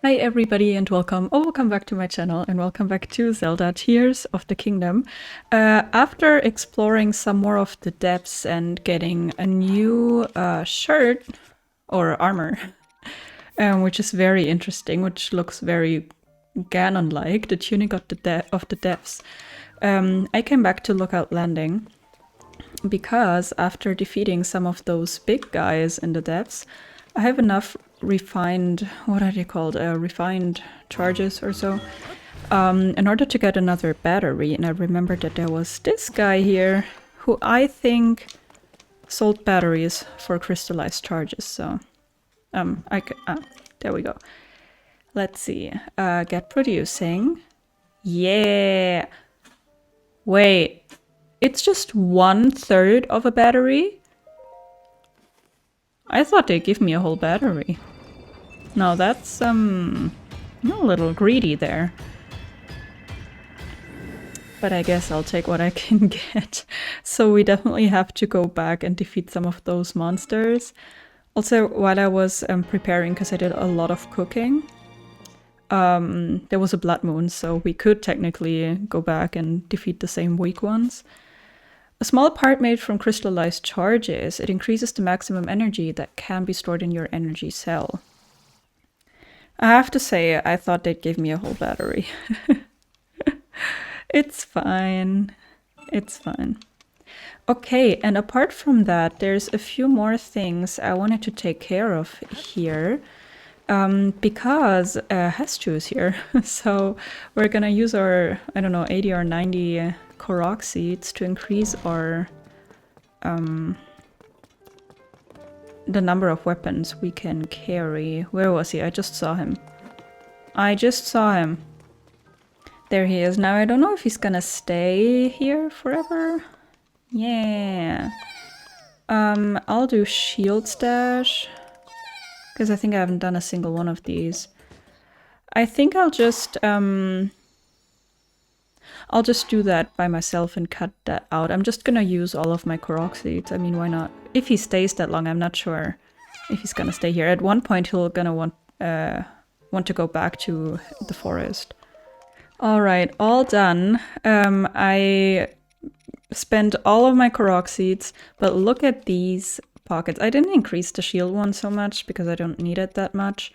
Hi everybody and welcome back to my channel and welcome back to Zelda Tears of the Kingdom. After exploring some more of the depths and getting a new shirt or armor, which is very interesting, which looks very Ganon-like, the tunic of the depths, I came back to Lookout Landing because after defeating some of those big guys in the depths, I have enough refined, what are they called, refined charges or so, in order to get another battery. And I remembered that there was this guy here who I think sold batteries for crystallized charges, so there we go. Let's see, get producing. Yeah, wait, it's just 1/3 of a battery? I thought they'd give me a whole battery. No, that's a little greedy there. But I guess I'll take what I can get. So we definitely have to go back and defeat some of those monsters. Also, while I was preparing, because I did a lot of cooking, there was a blood moon, so we could technically go back and defeat the same weak ones. A small part made from crystallized charges. It increases the maximum energy that can be stored in your energy cell. I have to say, I thought they'd give me a whole battery. It's fine. It's fine. Okay, and apart from that, there's a few more things I wanted to take care of here. Because Hestu is here. So we're gonna use our, I don't know, 80 or 90 Korok seeds to increase our the number of weapons we can carry. Where was he? I just saw him. I just saw him. There he is. Now I don't know if he's gonna stay here forever. Yeah. I'll do shield stash, because I think I haven't done a single one of these. I think I'll just do that by myself and cut that out. I'm just gonna use all of my Korok seeds. I mean, why not? If he stays that long, I'm not sure if he's gonna stay here. At one point, he'll gonna want to go back to the forest. All right, all done. I spent all of my Korok seeds, but look at these pockets. I didn't increase the shield one so much because I don't need it that much.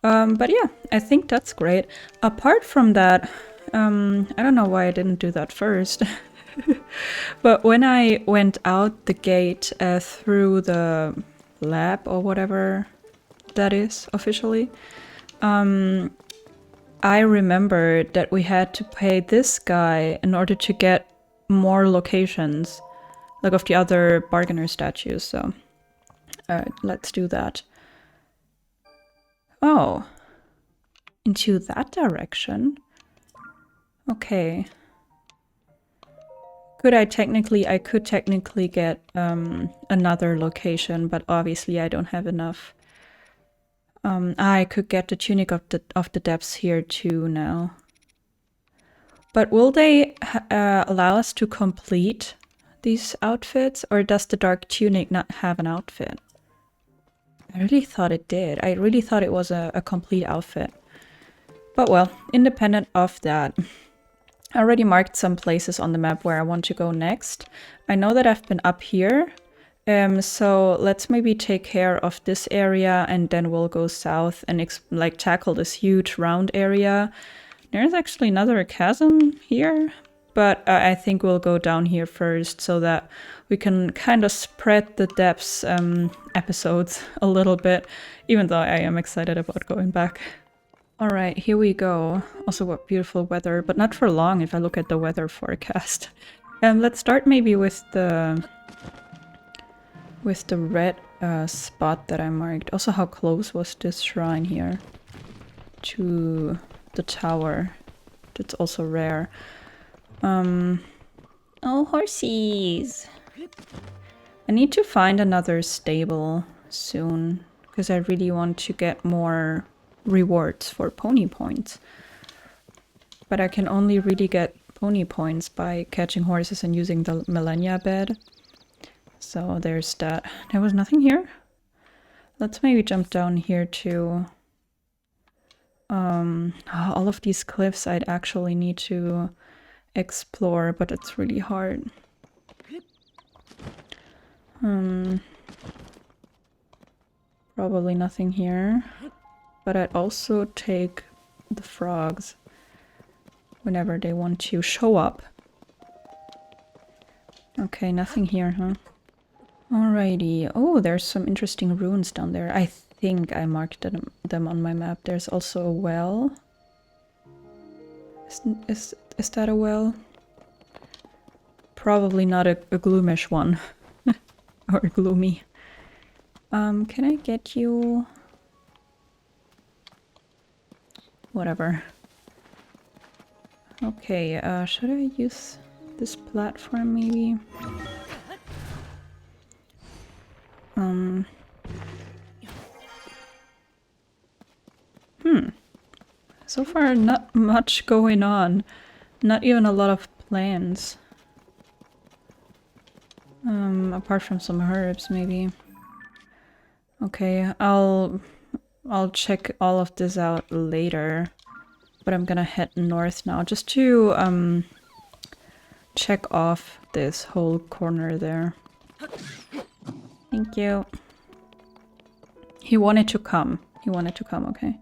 But yeah, I think that's great. Apart from that, I don't know why I didn't do that first. But when I went out the gate through the lab or whatever that is officially, I remembered that we had to pay this guy in order to get more locations, like of the other bargainer statues, so let's do that. Oh, into that direction? Okay. I could technically get another location, but obviously I don't have enough. I could get the tunic of the depths here too now. But will they allow us to complete these outfits, or does the dark tunic not have an outfit? I really thought it did. I really thought it was a complete outfit. But well, independent of that, I already marked some places on the map where I want to go next. I know that I've been up here, so let's maybe take care of this area and then we'll go south and like tackle this huge round area. There's actually another chasm here, but I think we'll go down here first so that we can kind of spread the depths episodes a little bit, even though I am excited about going back. Alright, here we go. Also, what beautiful weather, but not for long if I look at the weather forecast. Let's start maybe with the red spot that I marked. Also, how close was this shrine here to the tower? That's also rare. Oh, horsies! I need to find another stable soon, because I really want to get more rewards for pony points. But I can only really get pony points by catching horses and using the mania bed. So there's that. There was nothing here? Let's maybe jump down here too. All of these cliffs I'd actually need to explore, but it's really hard. Probably nothing here. But I'd also take the frogs whenever they want to show up. Okay, nothing here, huh? Alrighty. Oh, there's some interesting ruins down there. I think I marked them on my map. There's also a well. Is that a well? Probably not a gloomish one. Or gloomy. Can I get you? Whatever. Okay, should I use this platform maybe? So far not much going on. Not even a lot of plans. Apart from some herbs maybe. Okay, I'll check all of this out later. But I'm gonna head north now just to check off this whole corner there. Thank you. He wanted to come. He wanted to come, okay.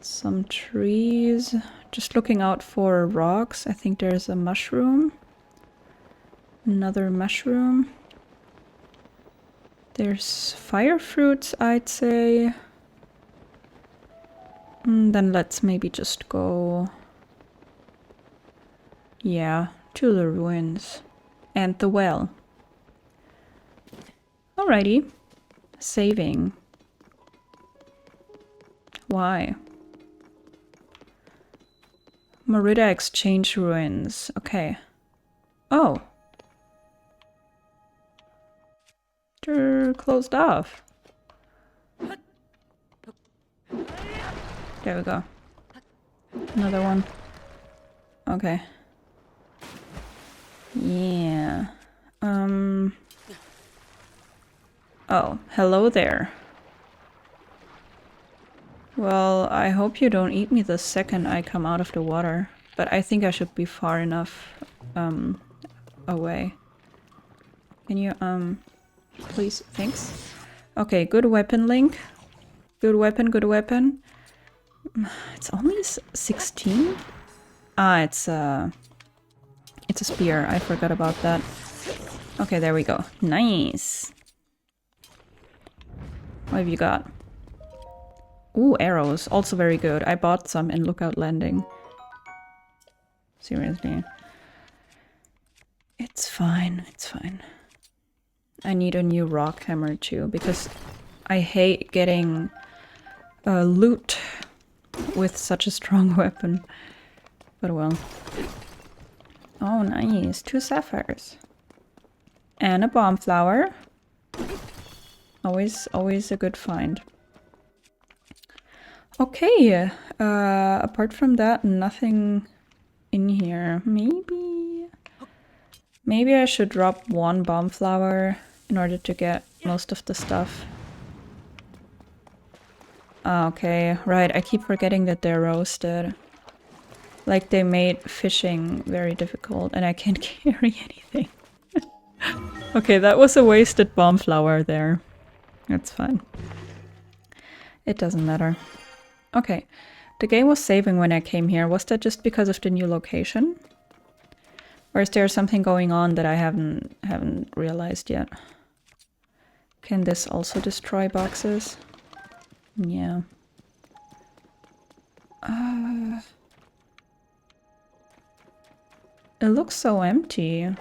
Some trees. Just looking out for rocks. I think there's a mushroom. Another mushroom. There's fire fruits, I'd say. Then let's maybe just go... Yeah, to the ruins. And the well. Alrighty. Saving. Why? Merida Exchange Ruins. Okay. Oh. They're closed off. There we go. Another one. Okay. Yeah. Oh, hello there. Well, I hope you don't eat me the second I come out of the water. But I think I should be far enough, away. Can you, please? Thanks. Okay, good weapon, Link. Good weapon, good weapon. It's only 16? Ah, it's a spear. I forgot about that. Okay, there we go. Nice. What have you got? Ooh, arrows. Also very good. I bought some in Lookout Landing. Seriously. It's fine. It's fine. I need a new rock hammer too, because I hate getting loot with such a strong weapon. But well. Oh, nice. 2 sapphires. And a bomb flower. Always a good find. Okay. Apart from that, nothing in here. Maybe I should drop 1 bomb flower in order to get most of the stuff. Okay, right. I keep forgetting that they're roasted. Like they made fishing very difficult and I can't carry anything. Okay, that was a wasted bomb flower there. That's fine. It doesn't matter. Okay, the game was saving when I came here. Was that just because of the new location? Or is there something going on that I haven't realized yet? Can this also destroy boxes? Yeah. It looks so empty.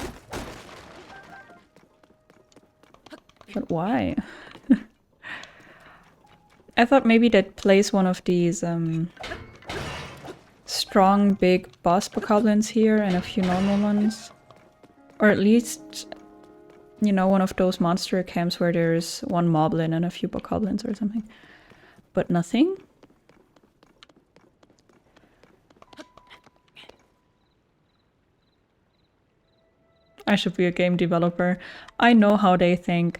But why? I thought maybe they'd place one of these strong big boss bokoblins here and a few normal ones. Or at least, you know, one of those monster camps where there's 1 moblin and a few bokoblins or something. But nothing? I should be a game developer. I know how they think.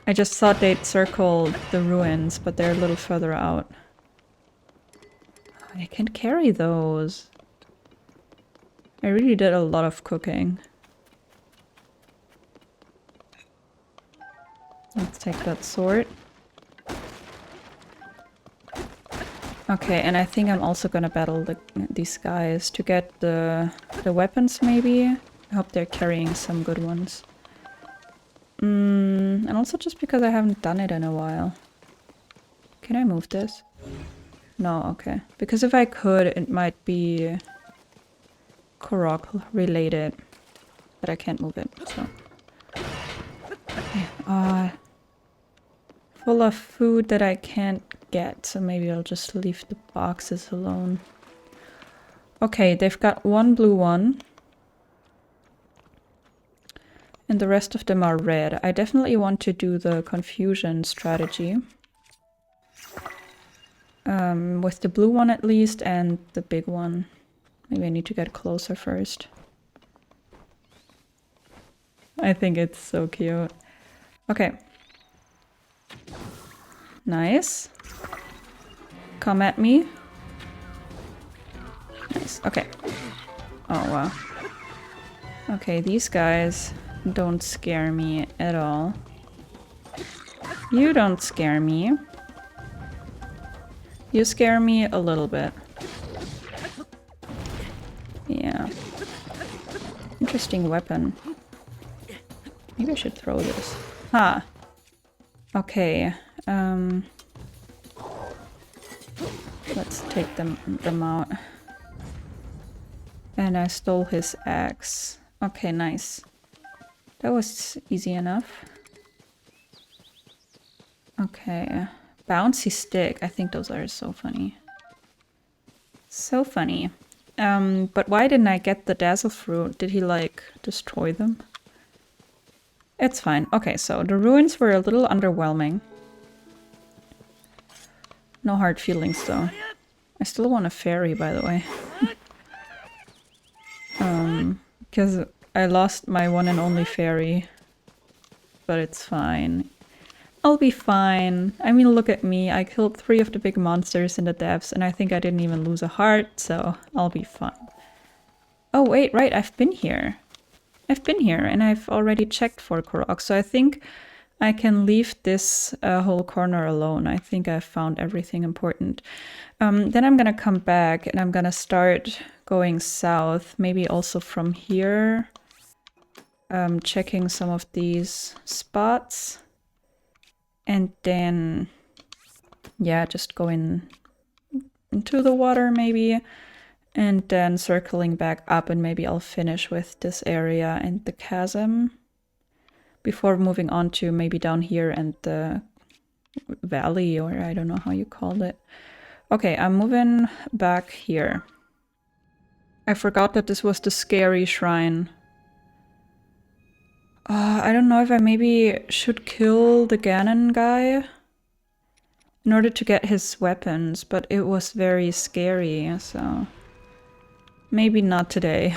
I just thought they'd circle the ruins, but they're a little further out. I can't carry those. I really did a lot of cooking. Let's take that sword. Okay, and I think I'm also gonna battle these guys to get the weapons, maybe? I hope they're carrying some good ones. And also just because I haven't done it in a while. Can I move this? No, okay. Because if I could, it might be Korok related. But I can't move it, so... Okay, full of food that I can't get, so maybe I'll just leave the boxes alone. Okay, they've got one blue one. And the rest of them are red. I definitely want to do the confusion strategy. With the blue one at least, and the big one. Maybe I need to get closer first. I think it's so cute. Okay. Nice. Come at me. Nice. Okay. Oh, wow. Okay, these guys don't scare me at all. You don't scare me. You scare me a little bit. Yeah. Interesting weapon. Maybe I should throw this. Ha! Okay. Let's take them out. And I stole his axe. Okay, nice. That was easy enough. Okay. Bouncy stick. I think those are so funny. So funny. But why didn't I get the dazzle fruit? Did he, like, destroy them? It's fine. Okay, so the ruins were a little underwhelming. No hard feelings, though. I still want a fairy, by the way. Because I lost my one and only fairy. But it's fine. I'll be fine. I mean, look at me. I killed 3 of the big monsters in the depths, and I think I didn't even lose a heart, so I'll be fine. Oh, wait, right, I've been here. I've been here, and I've already checked for Korok, so I think I can leave this whole corner alone. I think I've found everything important. Then I'm gonna come back, and I'm gonna start going south, maybe also from here. Checking some of these spots. And then, yeah, just going into the water maybe. And then circling back up, and maybe I'll finish with this area and the chasm. Before moving on to maybe down here and the valley, or I don't know how you called it. Okay, I'm moving back here. I forgot that this was the scary shrine. I don't know if I maybe should kill the Ganon guy in order to get his weapons, but it was very scary, so maybe not today.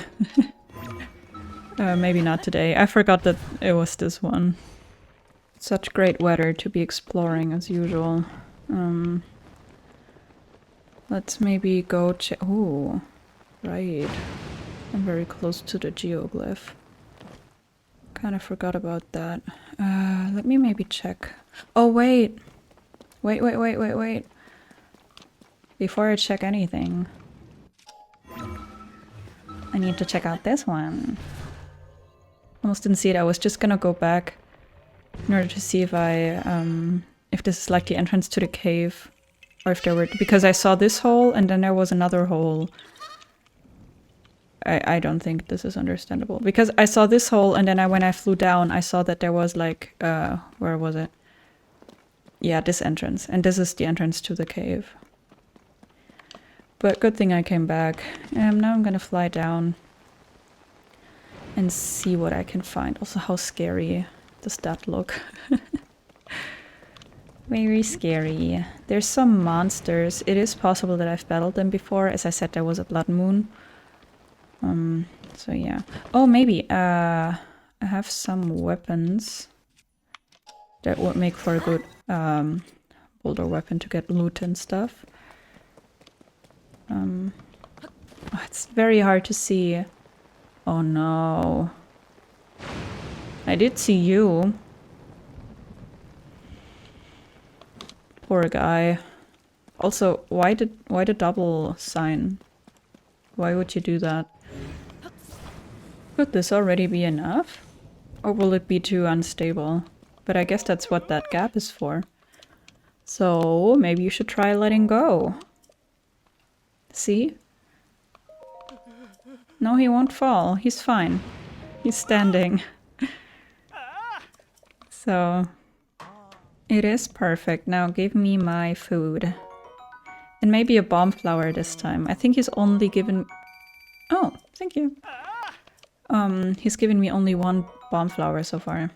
Maybe not today. I forgot that it was this one. Such great weather to be exploring as usual. Let's maybe go check. Ooh, right. I'm very close to the geoglyph. Kind of forgot about that. Let me maybe check. Oh, wait. Wait. Before I check anything, I need to check out this one. Almost didn't see it. I was just gonna go back in order to see if if this is like the entrance to the cave, or if there were, because I saw this hole and then there was another hole. I don't think this is understandable, because I saw this hole and then when I flew down I saw that there was like, where was it? Yeah, this entrance, and this is the entrance to the cave. But good thing I came back. Now I'm gonna fly down and see what I can find. Also, how scary does that look? Very scary. There's some monsters. It is possible that I've battled them before. As I said, there was a blood moon. So yeah. Oh, maybe I have some weapons that would make for a good boulder weapon to get loot and stuff. Oh, it's very hard to see. Oh no. I did see you. Poor guy. Also, why the double sign? Why would you do that? Could this already be enough? Or will it be too unstable? But I guess that's what that gap is for. So maybe you should try letting go. See? No, he won't fall. He's fine. He's standing. So it is perfect. Now give me my food. And maybe a bomb flower this time. I think he's only given... Oh, thank you. He's given me only one bomb flower so far.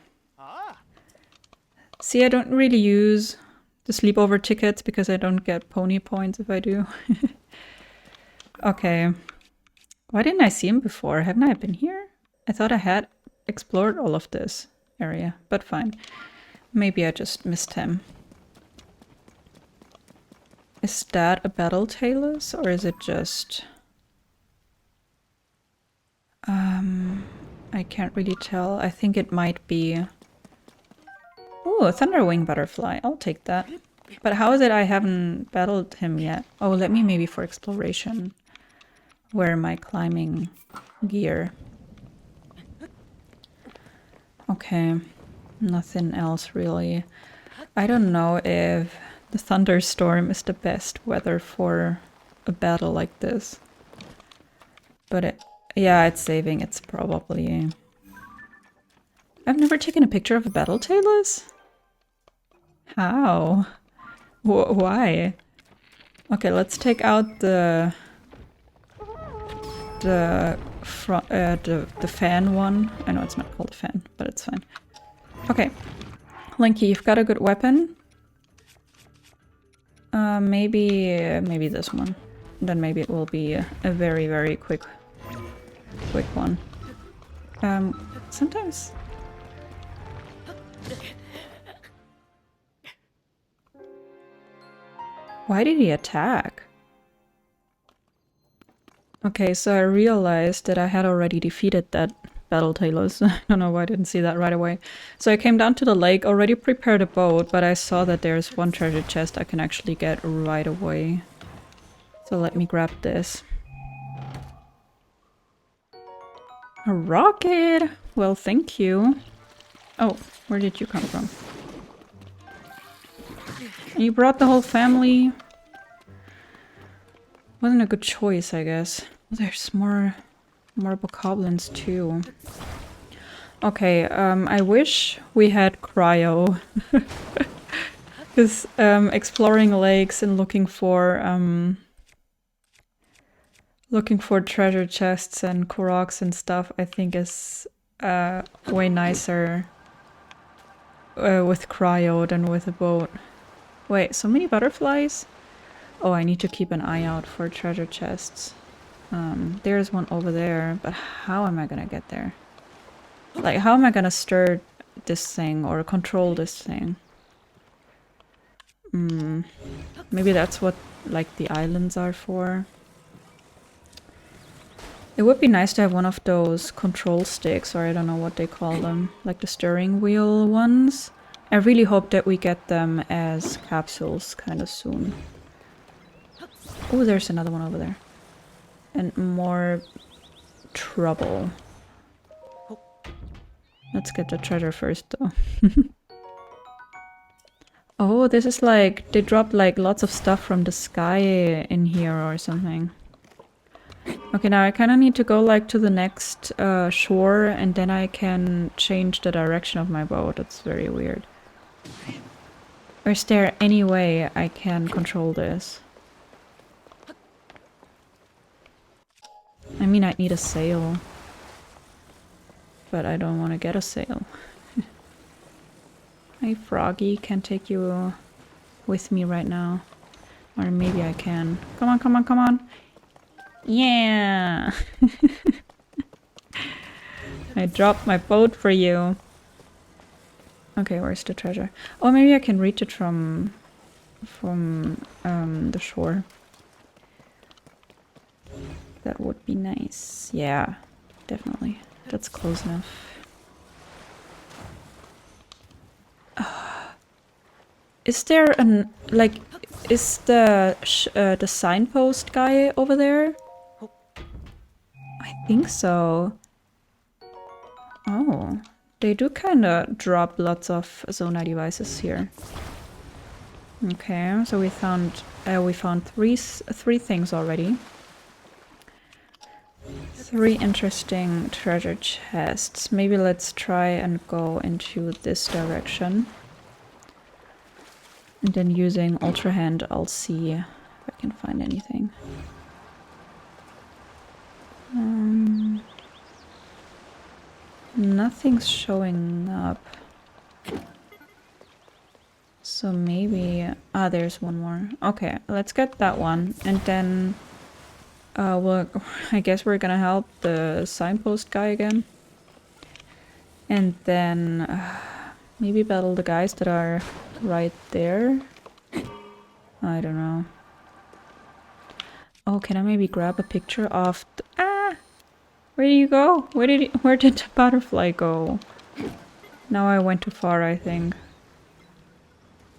See, I don't really use the sleepover tickets because I don't get pony points if I do. Okay. Why didn't I see him before? Haven't I been here? I thought I had explored all of this area, but fine. Maybe I just missed him. Is that a battle talus or is it just... I can't really tell. I think it might be... Ooh, a thunderwing butterfly. I'll take that. But how is it I haven't battled him yet? Oh, let me maybe for exploration wear my climbing gear. Okay, nothing else really. I don't know if the thunderstorm is the best weather for a battle like this. But yeah, it's saving. It's probably... I've never taken a picture of a battle talus? How? Why? Okay, let's take out the fan one. I know it's not called a fan, but it's fine. Okay, Linky, you've got a good weapon. Maybe this one. Then maybe it will be a very, very quick one. Sometimes... Why did he attack? Okay, so I realized that I had already defeated that battle talus. I don't know why I didn't see that right away. So I came down to the lake, already prepared a boat, but I saw that there's one treasure chest I can actually get right away. So let me grab this. A rocket! Well, thank you. Oh, where did you come from? You brought the whole family. Wasn't a good choice, I guess. Oh, there's more bokoblins too. Okay, I wish we had cryo. Because exploring lakes and looking for treasure chests and Koroks and stuff, I think is way nicer with cryo than with a boat. Wait, so many butterflies? Oh, I need to keep an eye out for treasure chests. There's one over there, but how am I gonna get there? Like, how am I gonna stir this thing or control this thing? Maybe that's what, like, the islands are for. It would be nice to have one of those control sticks, or I don't know what they call them, like the steering wheel ones. I really hope that we get them as capsules kind of soon. Oh, there's another one over there. And more trouble. Let's get the treasure first, though. Oh, this is like... They dropped like lots of stuff from the sky in here or something. Okay, now I kind of need to go like to the next shore and then I can change the direction of my boat. It's very weird. Or is there any way I can control this? I mean, I need a sail. But I don't want to get a sail. Hi, Froggy. Can't take you with me right now. Or maybe I can. Come on, come on, come on. Yeah! I dropped my boat for you. Okay, where's the treasure? Oh, maybe I can reach it from the shore. That would be nice. Yeah, definitely. That's close enough. Is there an like? Is the signpost guy over there? I think so. Oh, they do kind of drop lots of Zona devices here. Okay, so we found three things already. 3 interesting treasure chests. Maybe let's try and go into this direction. And then using Ultra Hand, I'll see if I can find anything. Nothing's showing up. So maybe... Ah, there's one more. Okay, let's get that one. And then... well, I guess we're gonna help the signpost guy again. And then... maybe battle the guys that are right there. I don't know. Oh, can I maybe grab a picture of the... Ah! Where did you go? Where did the butterfly go? Now I went too far, I think.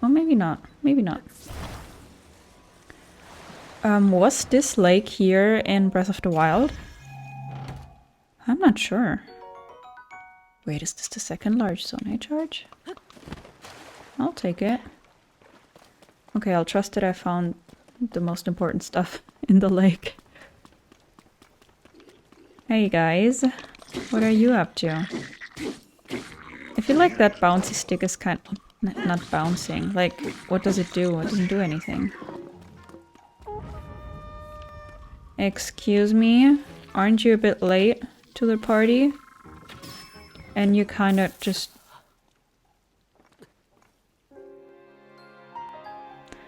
Oh, maybe not. Maybe not. Was this lake here in Breath of the Wild? I'm not sure. Wait, is this the second large Zone charge? I'll take it. Okay, I'll trust that I found the most important stuff in the lake. Hey guys, what are you up to? I feel like that bouncy stick is kind of not bouncing. Like, what does it do? It doesn't do anything. Excuse me, aren't you a bit late to the party? And you kind of just...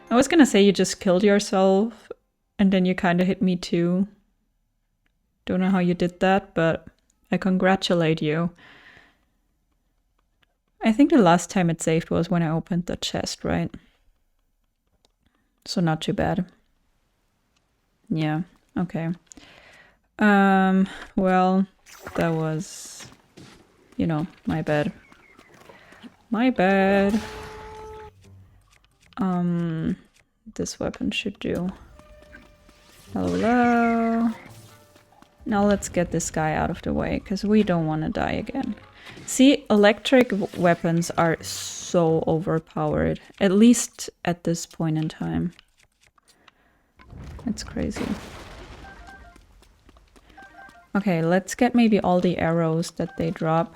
I was gonna say you just killed yourself and then you kind of hit me too. Don't know how you did that, but I congratulate you. I think the last time it saved was when I opened the chest, right? So not too bad. Yeah, okay. Well, that was, you know, my bad. My bad. This weapon should do. Hello. Now let's get this guy out of the way, because we don't want to die again. See, electric weapons are so overpowered, at least at this point in time. It's crazy. Okay, let's get maybe all the arrows that they drop.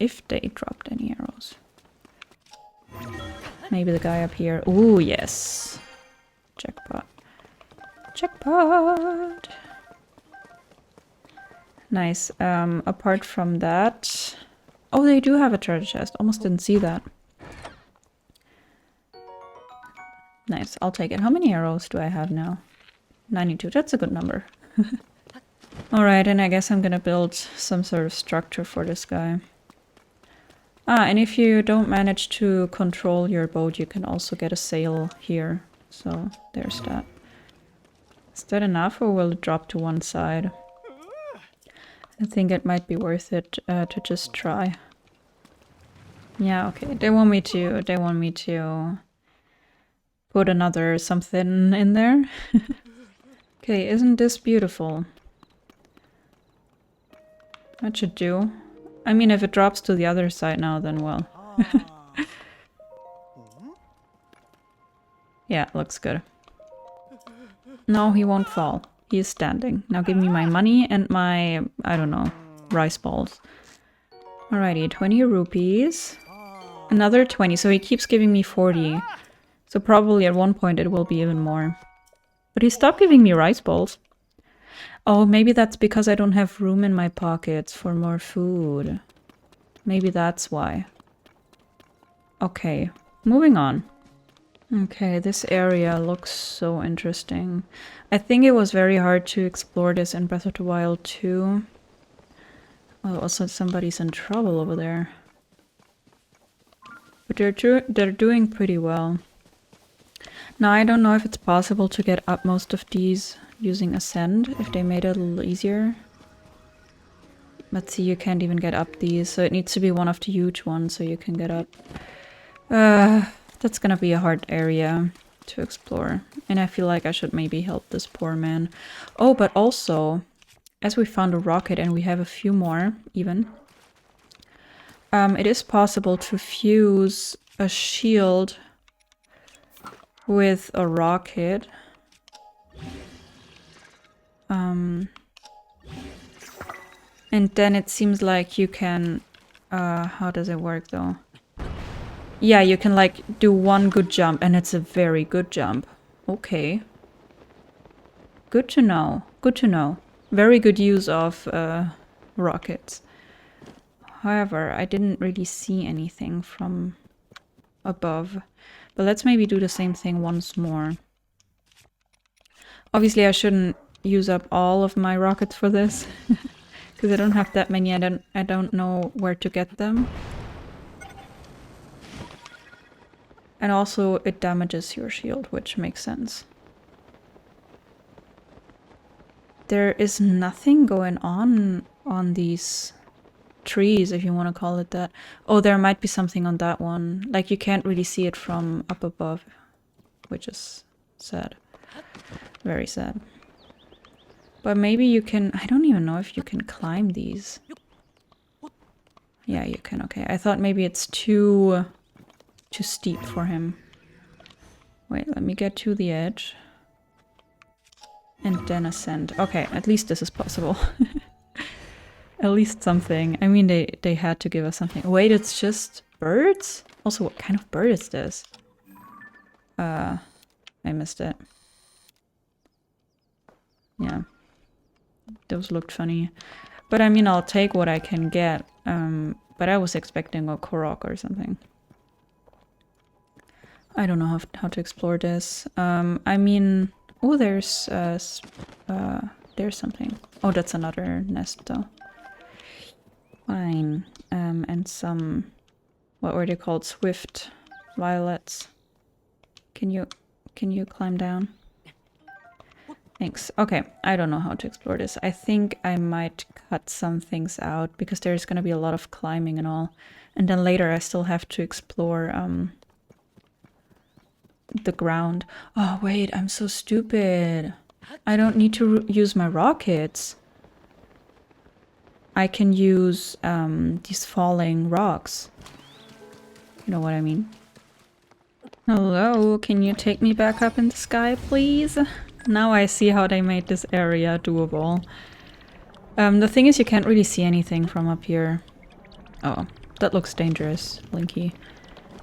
If they dropped any arrows. Maybe the guy up here. Ooh, yes. Jackpot. Jackpot! Nice. Apart from that... Oh, they do have a treasure chest. Almost didn't see that. Nice, I'll take it. How many arrows do I have now? 92. That's a good number. Alright, and I guess I'm gonna build some sort of structure for this guy. Ah, and if you don't manage to control your boat, you can also get a sail here. So, there's that. Is that enough, or will it drop to one side? I think it might be worth it to just try. Yeah, okay. They want me to put another something in there. Okay, isn't this beautiful? That should do. I mean, if it drops to the other side now, then well. Yeah, looks good. No, he won't fall. He is standing. Now give me my money and my, I don't know, rice balls. Alrighty, 20 rupees. Another 20, so he keeps giving me 40. So probably at one point it will be even more. But he stopped giving me rice balls. Oh, maybe that's because I don't have room in my pockets for more food. Maybe that's why. Okay, moving on. Okay, this area looks so interesting. I think it was very hard to explore this in Breath of the Wild 2. Oh, also somebody's in trouble over there. But they're doing pretty well. Now I don't know if it's possible to get up most of these using Ascend, if they made it a little easier. Let's see, you can't even get up these, so it needs to be one of the huge ones so you can get up. That's gonna be a hard area to explore. And I feel like I should maybe help this poor man. Oh, but also, as we found a rocket and we have a few more, even, it is possible to fuse a shield with a rocket. And then it seems like you can... how does it work though? Yeah, you can like do one good jump and it's a very good jump. Okay. Good to know. Good to know. Very good use of rockets. However, I didn't really see anything from above. But let's maybe do the same thing once more. Obviously, I shouldn't use up all of my rockets for this. Because I don't have that many. I don't know where to get them. And also, it damages your shield, which makes sense. There is nothing going on these trees, if you want to call it that. Oh, there might be something on that one. Like, you can't really see it from up above, which is sad. Very sad. But maybe you can... I don't even know if you can climb these. Yeah, you can. Okay, I thought maybe it's too steep for him. Wait, let me get to the edge. And then ascend. Okay, at least this is possible. At least something. I mean, they had to give us something. Wait, it's just birds? Also, what kind of bird is this? I missed it. Yeah. Those looked funny. But I mean, I'll take what I can get. But I was expecting a Korok or something. I don't know how to explore this. I mean... Oh, there's something. Oh, that's another nest, though. Fine. And some... What were they called? Swift violets. Can you climb down? Thanks. Okay, I don't know how to explore this. I think I might cut some things out because there's gonna be a lot of climbing and all. And then later I still have to explore the ground. Oh wait, I'm so stupid. I don't need to use my rockets. I can use these falling rocks. You know what I mean? Hello, can you take me back up in the sky, please? Now I see how they made this area doable. The thing is, you can't really see anything from up here. Oh, that looks dangerous, Linky.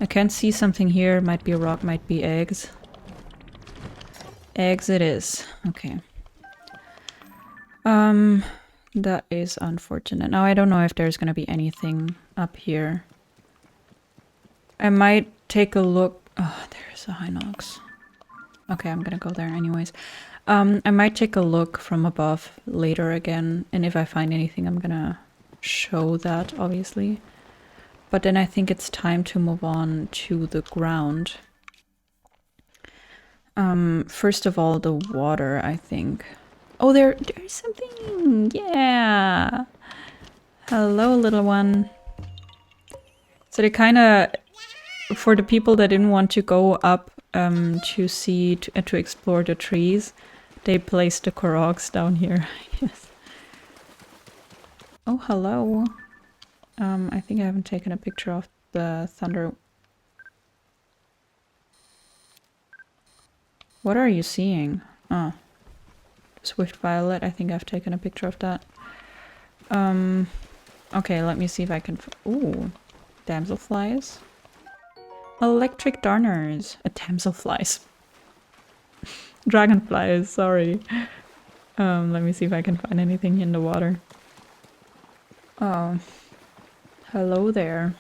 I can't see something here. Might be a rock, might be eggs. Eggs it is. Okay. That is unfortunate. Now I don't know if there's gonna be anything up here. I might take a look. Oh, there's a Hinox. Okay, I'm gonna go there anyways. I might take a look from above later again, and if I find anything, I'm gonna show that, obviously. But then I think it's time to move on to the ground. First of all, the water, I think. Oh, there's something! Yeah! Hello, little one. So they kinda... For the people that didn't want to go up to explore the trees, they placed the Koroks down here. Yes. Oh, hello. I think I haven't taken a picture of the thunder. What are you seeing? Oh. Swift violet. I think I've taken a picture of that. Okay, let me see if I can... Ooh. Damselflies. Electric darners. Damselflies. Dragonflies, sorry. Let me see if I can find anything in the water. Oh. Hello there.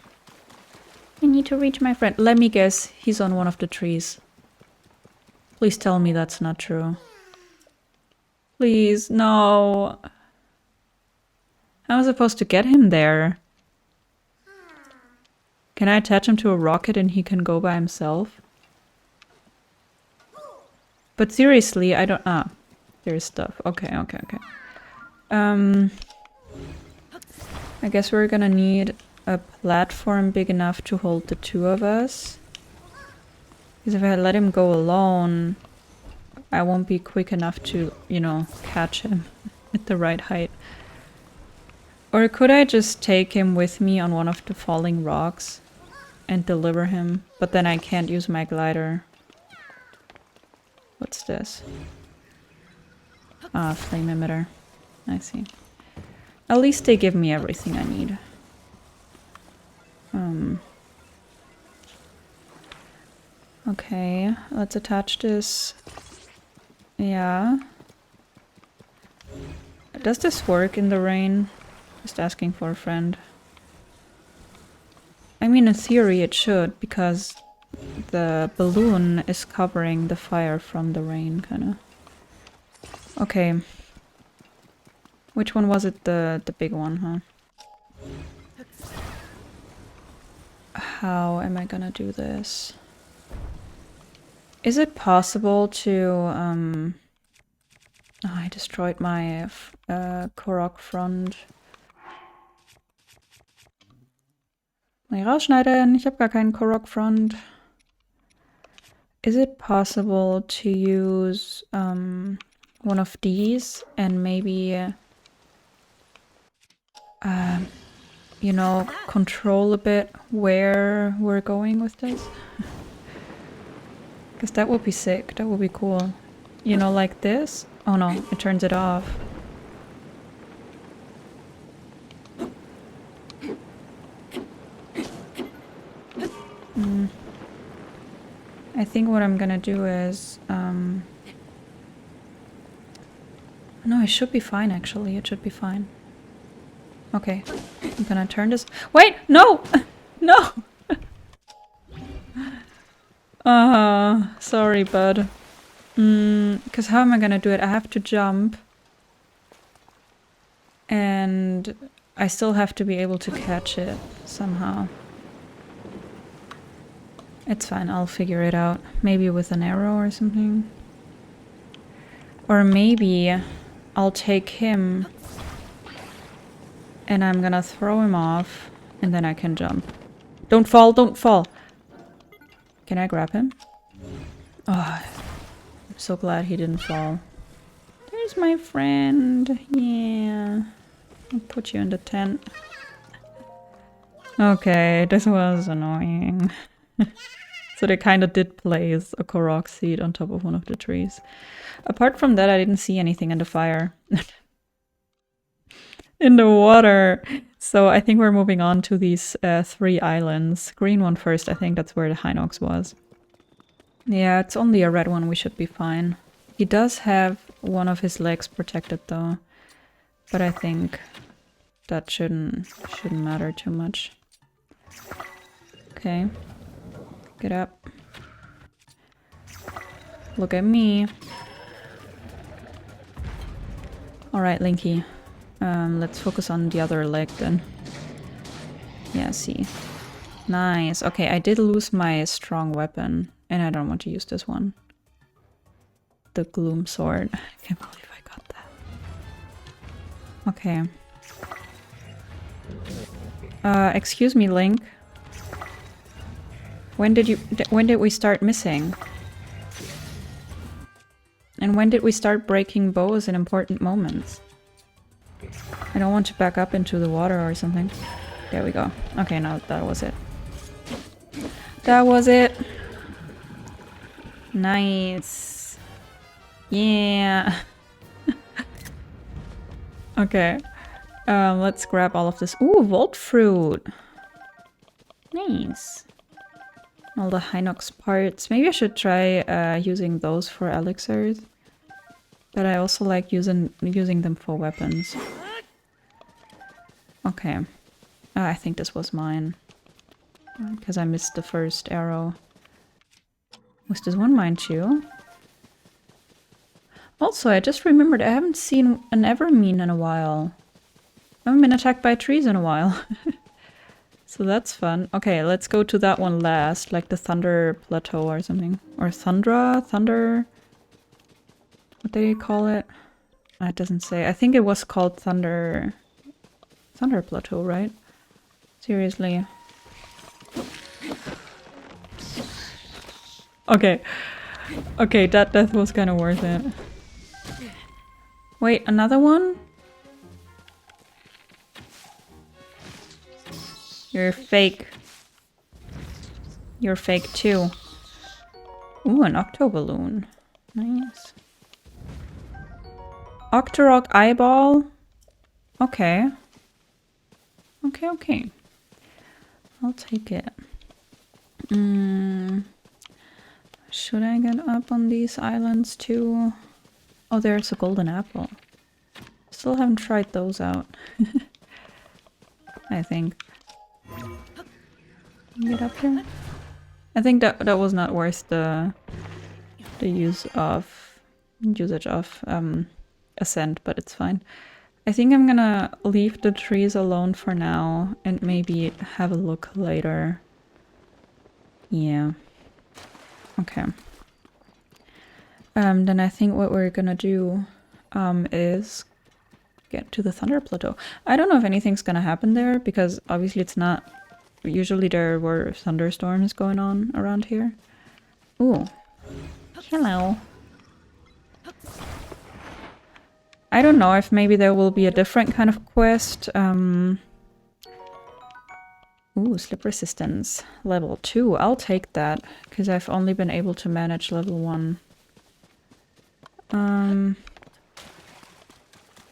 I need to reach my friend. Let me guess, he's on one of the trees. Please tell me that's not true. Please, no. How am I supposed to get him there? Can I attach him to a rocket and he can go by himself? But seriously, I don't... Ah, there's stuff. Okay. I guess we're gonna need a platform big enough to hold the two of us. Because if I let him go alone, I won't be quick enough to, you know, catch him at the right height. Or could I just take him with me on one of the falling rocks and deliver him? But then I can't use my glider. What's this? Ah, flame emitter. I see. At least they give me everything I need. Okay, let's attach this. Yeah. Does this work in the rain? Just asking for a friend. I mean, in theory it should, because the balloon is covering the fire from the rain, kinda. Okay. Which one was it? The big one, huh? How am I gonna do this? Is it possible to, oh, I destroyed my Korok front. Mal rausschneiden, ich habe gar keinen Korok front. Is it possible to use one of these and maybe, you know, control a bit where we're going with this? Because that would be sick, that would be cool. You know, like this? Oh no, it turns it off. I think what I'm gonna do is... No, it should be fine actually, it should be fine. Okay, I'm gonna turn this... Wait! No! No! Sorry, bud. Because how am I gonna do it? I have to jump. And I still have to be able to catch it somehow. It's fine, I'll figure it out. Maybe with an arrow or something. Or maybe I'll take him and I'm gonna throw him off and then I can jump. Don't fall, don't fall! Can I grab him? Oh, I'm so glad he didn't fall. There's my friend. Yeah. I'll put you in the tent. Okay, this was annoying. So they kind of did place a Korok seed on top of one of the trees. Apart from that, I didn't see anything in the fire. In the water! So I think we're moving on to these 3 islands. Green one first, I think that's where the Hinox was. Yeah, it's only a red one, we should be fine. He does have one of his legs protected though. But I think that shouldn't matter too much. Okay. Get up. Look at me. Alright, Linky. Let's focus on the other leg then. Yeah, see. Nice. Okay, I did lose my strong weapon. And I don't want to use this one. The Gloom Sword. I can't believe I got that. Okay. Excuse me, Link. When did we start missing? And when did we start breaking bows in important moments? I don't want to back up into the water or something. There we go. Okay, now that was it. That was it! Nice! Yeah! Okay. Let's grab all of this. Ooh, Volt Fruit! Nice. All the Hinox parts. Maybe I should try using those for elixirs. But I also like using them for weapons. Okay. I think this was mine. Because I missed the first arrow. Was this one mine too? Also, I just remembered I haven't seen an Evermean in a while. I haven't been attacked by trees in a while. So that's fun. Okay, let's go to that one last, like the Thunder Plateau or something. Or Thunder... What do you call it? It doesn't say. I think it was called Thunder Plateau, right? Seriously. Okay. Okay, that death was kind of worth it. Wait, another one? You're fake. You're fake too. Ooh, an Octoballoon. Nice. Octorok eyeball? Okay. Okay, okay. I'll take it. Should I get up on these islands too? Oh, there's a golden apple. Still haven't tried those out. I think. Get up here. I think that was not worth the usage of ascent, but it's fine. I think I'm gonna leave the trees alone for now and maybe have a look later. Yeah. Okay. Then I think what we're gonna do is get to the Thunder Plateau. I don't know if anything's gonna happen there because obviously it's not... Usually there were thunderstorms going on around here. Ooh. Hello. I don't know if maybe there will be a different kind of quest. Ooh, slip resistance. Level 2. I'll take that, because I've only been able to manage level 1.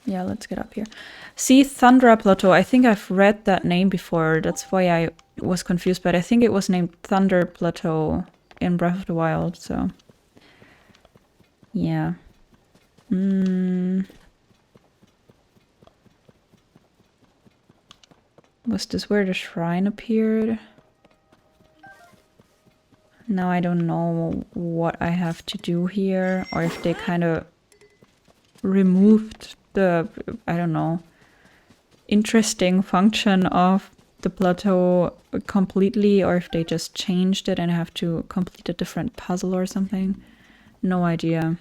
Yeah, let's get up here. See, Thundra Plateau. I think I've read that name before. That's why I was confused, but I think it was named Thunder Plateau in Breath of the Wild, so... Yeah. Was this where the shrine appeared? Now I don't know what I have to do here, or if they kind of removed the, I don't know, interesting function of the plateau completely, or if they just changed it and I have to complete a different puzzle or something. No idea.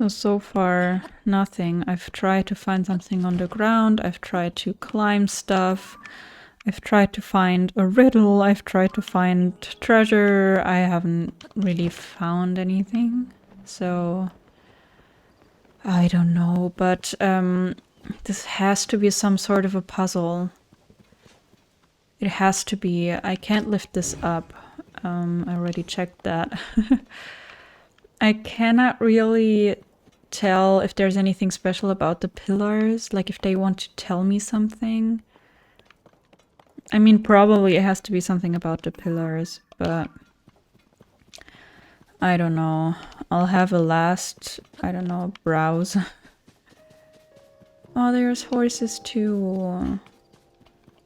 So far, nothing. I've tried to find something on the ground, I've tried to climb stuff, I've tried to find a riddle, I've tried to find treasure. I haven't really found anything, so I don't know, but this has to be some sort of a puzzle. It has to be. I can't lift this up. I already checked that. I cannot really tell if there's anything special about the pillars, like if they want to tell me something. I mean, probably it has to be something about the pillars, but I don't know. I'll have a last, I don't know, browse. Oh, there's horses too.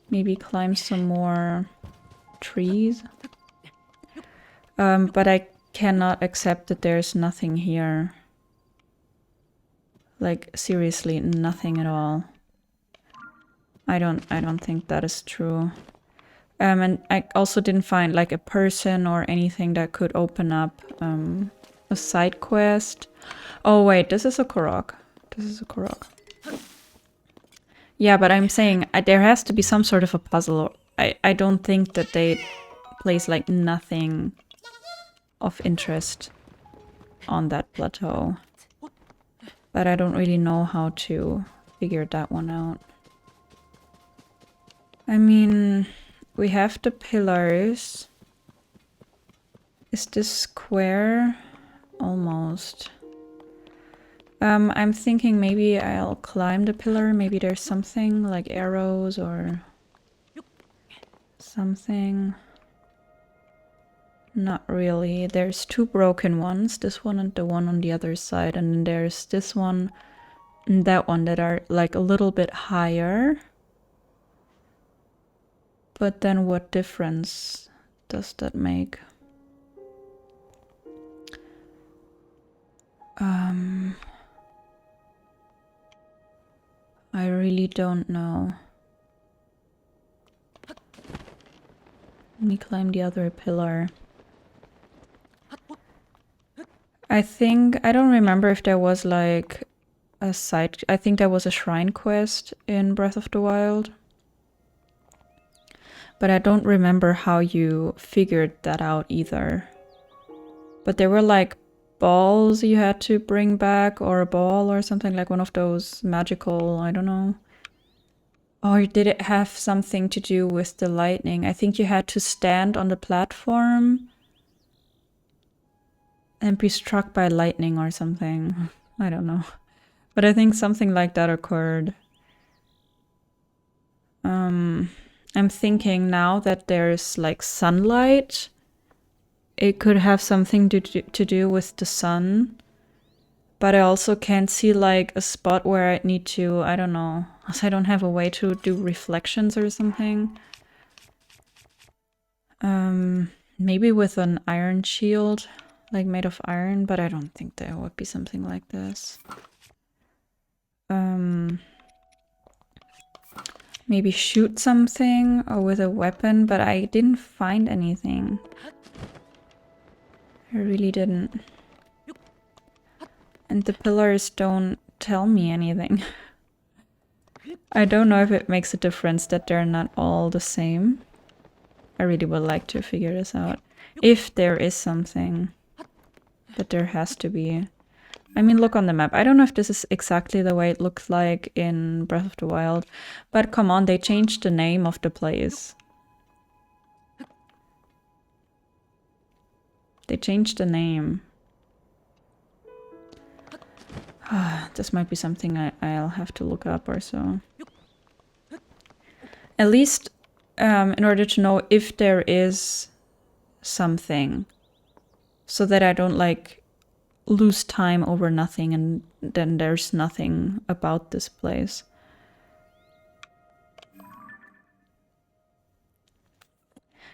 Maybe climb some more trees. But I cannot accept that there's nothing here. Like, seriously, nothing at all. I don't think that is true. And I also didn't find like a person or anything that could open up a side quest. Oh wait, this is a Korok. This is a Korok. Yeah, but I'm saying there has to be some sort of a puzzle. I don't think that they place like nothing of interest on that plateau. But I don't really know how to figure that one out. I mean, we have the pillars. Is this square? Almost. I'm thinking maybe I'll climb the pillar. Maybe there's something like arrows or something. Not really. There's two broken ones. This one and the one on the other side. And then there's this one and that one that are like a little bit higher. But then what difference does that make? I really don't know. Let me climb the other pillar. I think, I don't remember if there was like a side, I think there was a shrine quest in Breath of the Wild. But I don't remember how you figured that out either. But there were like balls you had to bring back, or a ball or something, like one of those magical, I don't know. Or did it have something to do with the lightning? I think you had to stand on the platform and be struck by lightning or something. I don't know. But I think something like that occurred. I'm thinking now that there's like sunlight. It could have something to do with the sun. But I also can't see like a spot where I need to, I don't know. Also, I don't have a way to do reflections or something. Maybe with an iron shield, like made of iron, but I don't think there would be something like this. Maybe shoot something or with a weapon, but I didn't find anything. I really didn't. And the pillars don't tell me anything. I don't know if it makes a difference that they're not all the same. I really would like to figure this out. If there is something, but there has to be. I mean, look on the map. I don't know if this is exactly the way it looked like in Breath of the Wild, but come on, they changed the name of the place. They changed the name. This might be something I'll have to look up or so. At least in order to know if there is something, so that I don't like lose time over nothing and then there's nothing about this place.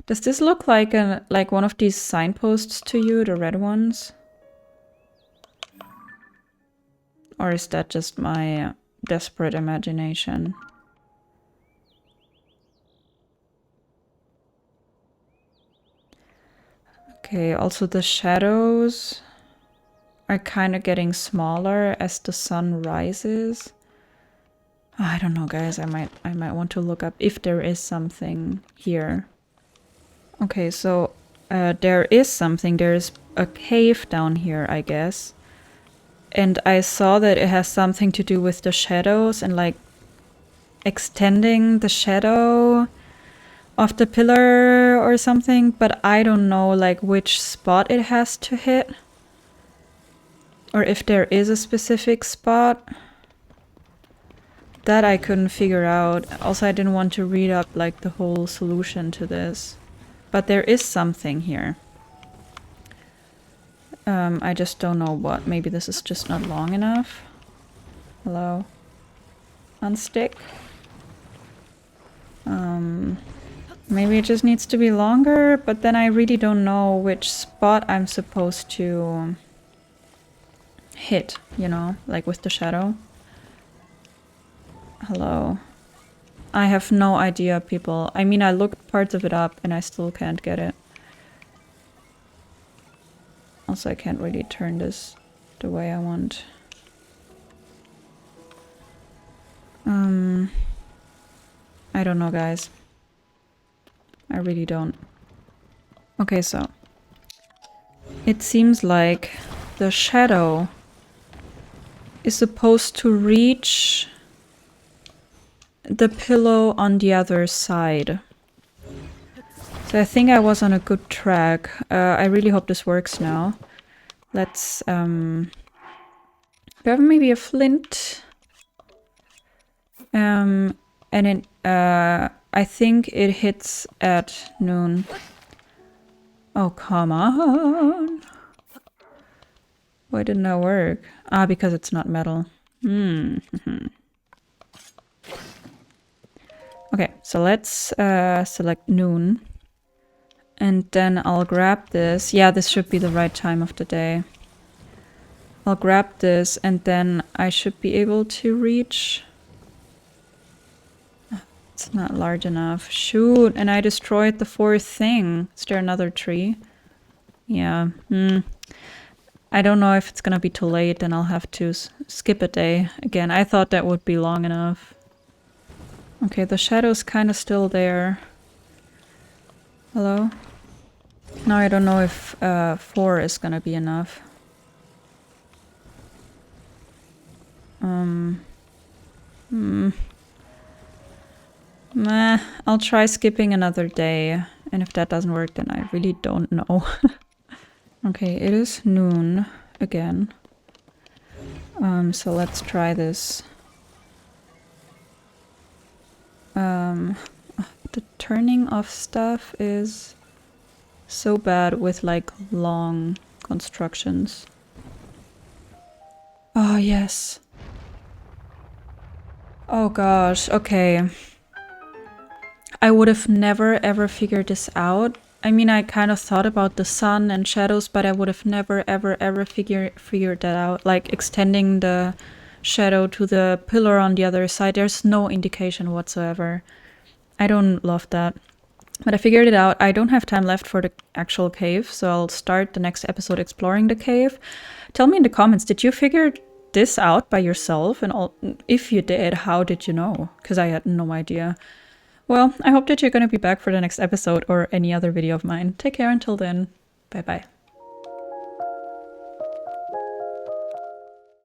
Does this look like one of these signposts to you, the red ones? Or is that just my desperate imagination? Okay, also the shadows are kind of getting smaller as the sun rises. I don't know, guys. I might want to look up if there is something here. Okay, so there is something. There's a cave down here, I guess. And I saw that it has something to do with the shadows and like extending the shadow of the pillar or something, but I don't know like which spot it has to hit. Or if there is a specific spot. That I couldn't figure out. Also, I didn't want to read up like the whole solution to this. But there is something here. I just don't know what. Maybe this is just not long enough. Hello? Unstick? Maybe it just needs to be longer, but then I really don't know which spot I'm supposed to hit, you know, like with the shadow. Hello. I have no idea, people. I mean, I looked parts of it up and I still can't get it. Also, I can't really turn this the way I want. I don't know, guys. I really don't. Okay, so it seems like the shadow is supposed to reach the pillow on the other side. So I think I was on a good track. I really hope this works now. Let's do I have maybe a flint? And it I think it hits at noon. Oh, come on. Why didn't that work? Ah, because it's not metal. Okay, so let's select noon. And then I'll grab this. Yeah, this should be the right time of the day. I'll grab this and then I should be able to reach It's not large enough. Shoot, and I destroyed the fourth thing. Is there another tree? Yeah. I don't know if it's gonna be too late, then I'll have to skip a day. Again, I thought that would be long enough. Okay, the shadow's kind of still there. Hello? Now I don't know if 4 is gonna be enough. Meh, I'll try skipping another day. And if that doesn't work, then I really don't know. Okay, it is noon again. So let's try this. The turning of stuff is so bad with like long constructions. Oh, yes. Oh gosh, okay. I would have never ever figured this out. I mean, I kind of thought about the sun and shadows, but I would have never ever figured that out. Like extending the shadow to the pillar on the other side. There's no indication whatsoever. I don't love that. But I figured it out. I don't have time left for the actual cave, so I'll start the next episode exploring the cave. Tell me in the comments, did you figure this out by yourself? And if you did, how did you know? Because I had no idea. Well, I hope that you're going to be back for the next episode or any other video of mine. Take care until then. Bye bye.